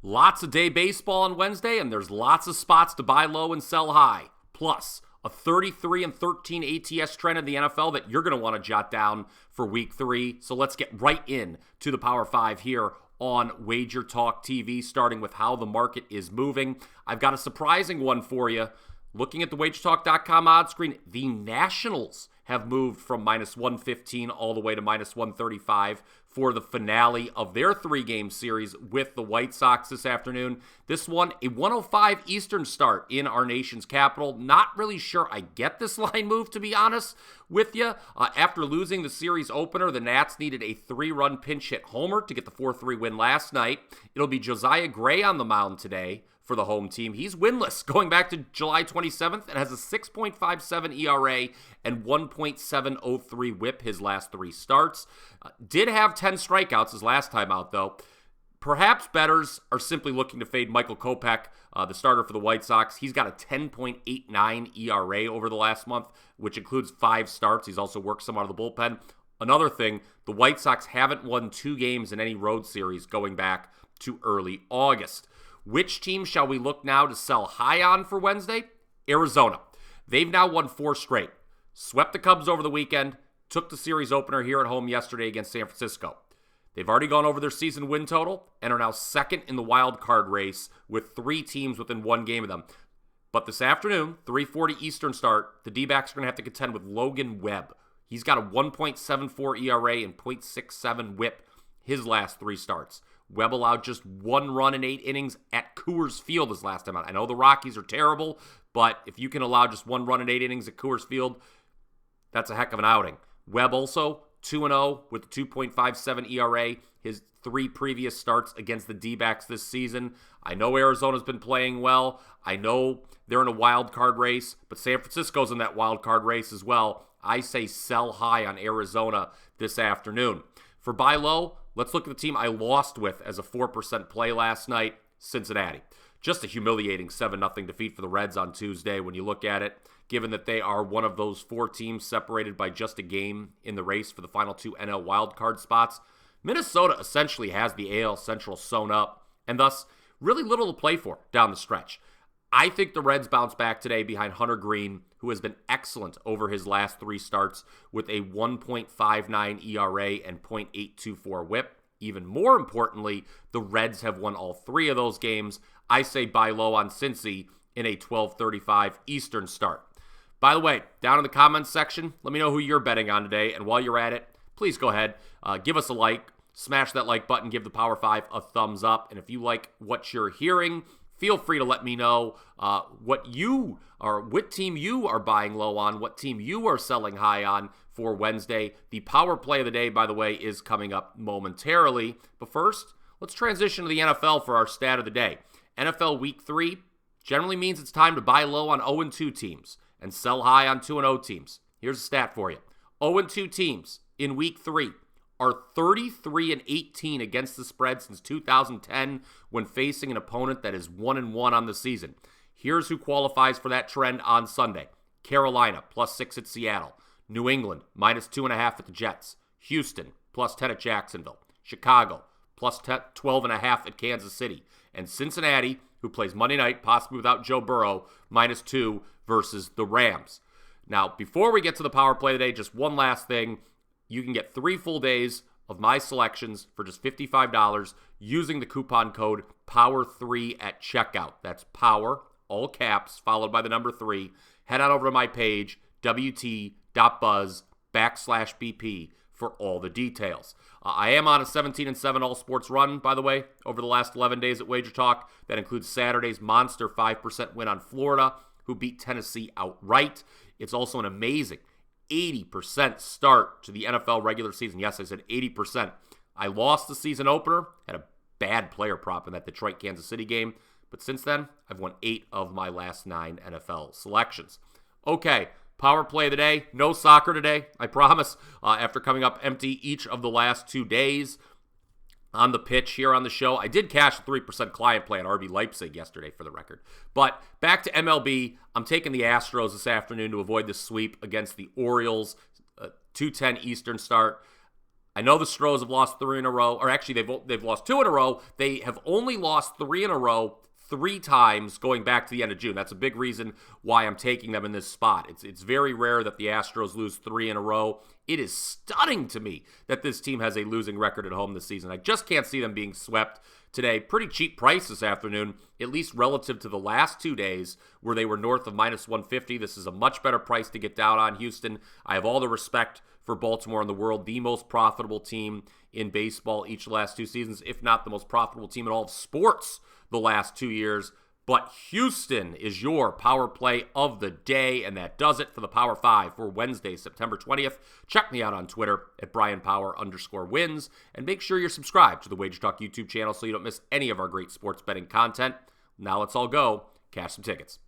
Lots of day baseball on Wednesday, and there's lots of spots to buy low and sell high. Plus, a 33-13 ATS trend in the NFL that you're going to want to jot down for Week 3. So let's get right in to the Power 5 here on WagerTalk TV, starting with how the market is moving. I've got a surprising one for you. Looking at the WagerTalk.com odds screen, the Nationals have moved from minus 115 all the way to minus 135 for the finale of their 3-game series with the White Sox this afternoon. This one, a 105 Eastern start in our nation's capital. Not really sure I get this line move, to be honest with you. After losing the series opener, the Nats needed a 3-run pinch hit homer to get the 4-3 win last night. It'll be Josiah Gray on the mound today for the home team. He's winless going back to July 27th and has a 6.57 ERA and 1.703 whip his last 3 starts. Did have 10 strikeouts his last time out, though. Perhaps bettors are simply looking to fade Michael Kopech, the starter for the White Sox. He's got a 10.89 ERA over the last month, which includes 5 starts. He's also worked some out of the bullpen. Another thing, the White Sox haven't won 2 games in any road series going back to early August. Which team shall we look now to sell high on for Wednesday? Arizona. They've now won 4 straight. Swept the Cubs over the weekend, took the series opener here at home yesterday against San Francisco. They've already gone over their season win total and are now second in the wild card race with 3 teams within 1 game of them. But this afternoon, 3:40 Eastern start, the D-backs are going to have to contend with Logan Webb. He's got a 1.74 ERA and .67 whip his last 3 starts. Webb allowed just 1 run in 8 innings at Coors Field his last time out. I know the Rockies are terrible, but if you can allow just 1 run in 8 innings at Coors Field, that's a heck of an outing. Webb also 2-0 with a 2.57 ERA. His 3 previous starts against the D-backs this season. I know Arizona's been playing well. I know they're in a wild card race, but San Francisco's in that wild card race as well. I say sell high on Arizona this afternoon. For buy low, let's look at the team I lost with as a 4% play last night, Cincinnati. Just a humiliating 7-0 defeat for the Reds on Tuesday when you look at it, given that they are one of those 4 teams separated by just a game in the race for the final 2 NL wildcard spots. Minnesota essentially has the AL Central sewn up, and thus really little to play for down the stretch. I think the Reds bounce back today behind Hunter Green, who has been excellent over his last 3 starts with a 1.59 ERA and .824 whip. Even more importantly, the Reds have won all 3 of those games. I say buy low on Cincy in a 12:35 Eastern start. By the way, down in the comments section, let me know who you're betting on today. And while you're at it, please go ahead, give us a like, smash that like button, give the Power 5 a thumbs up. And if you like what you're hearing, feel free to let me know what team you are buying low on, what team you are selling high on for Wednesday. The power play of the day, by the way, is coming up momentarily. But first, let's transition to the NFL for our stat of the day. NFL Week 3 generally means it's time to buy low on 0-2 teams and sell high on 2-0 teams. Here's a stat for you. 0-2 teams in Week 3 are 33-18 against the spread since 2010 when facing an opponent that is 1-1 on the season. Here's who qualifies for that trend on Sunday. Carolina, +6 at Seattle. New England, -2.5 at the Jets. Houston, +10 at Jacksonville. Chicago, +12.5 at Kansas City. And Cincinnati, who plays Monday night, possibly without Joe Burrow, -2 versus the Rams. Now, before we get to the power play today, just one last thing. You can get 3 full days of my selections for just $55 using the coupon code POWER3 at checkout. That's POWER, all caps, followed by the number 3. Head on over to my page, wt.buzz/BP for all the details. I am on a 17-7 all sports run, by the way, over the last 11 days at WagerTalk. That includes Saturday's monster 5% win on Florida, who beat Tennessee outright. It's also an amazing 80% start to the NFL regular season. Yes, I said 80%. I lost the season opener, had a bad player prop in that Detroit-Kansas City game, but since then, I've won 8 of my last 9 NFL selections. Okay, power play of the day. No soccer today, I promise, after coming up empty each of the last 2 days. On the pitch here on the show, I did cash a 3% client play on RB Leipzig yesterday for the record. But back to MLB, I'm taking the Astros this afternoon to avoid the sweep against the Orioles, 2:10 Eastern start. I know the Astros have lost 3 in a row, or actually they've lost 2 in a row. They have only lost 3 in a row 3 times going back to the end of June. That's a big reason why I'm taking them in this spot. It's very rare that the Astros lose 3 in a row. It is stunning to me that this team has a losing record at home this season. I just can't see them being swept today. Pretty cheap price this afternoon, at least relative to the last 2 days where they were north of minus 150. This is a much better price to get down on Houston. I have all the respect for Baltimore in the world, the most profitable team in baseball each of the last 2 seasons, if not the most profitable team in all of sports the last 2 years. But Houston is your power play of the day, and that does it for the Power 5 for Wednesday, September 20th. Check me out on Twitter at Bryan Power _wins, and make sure you're subscribed to the WagerTalk YouTube channel so you don't miss any of our great sports betting content. Now let's all go cash some tickets.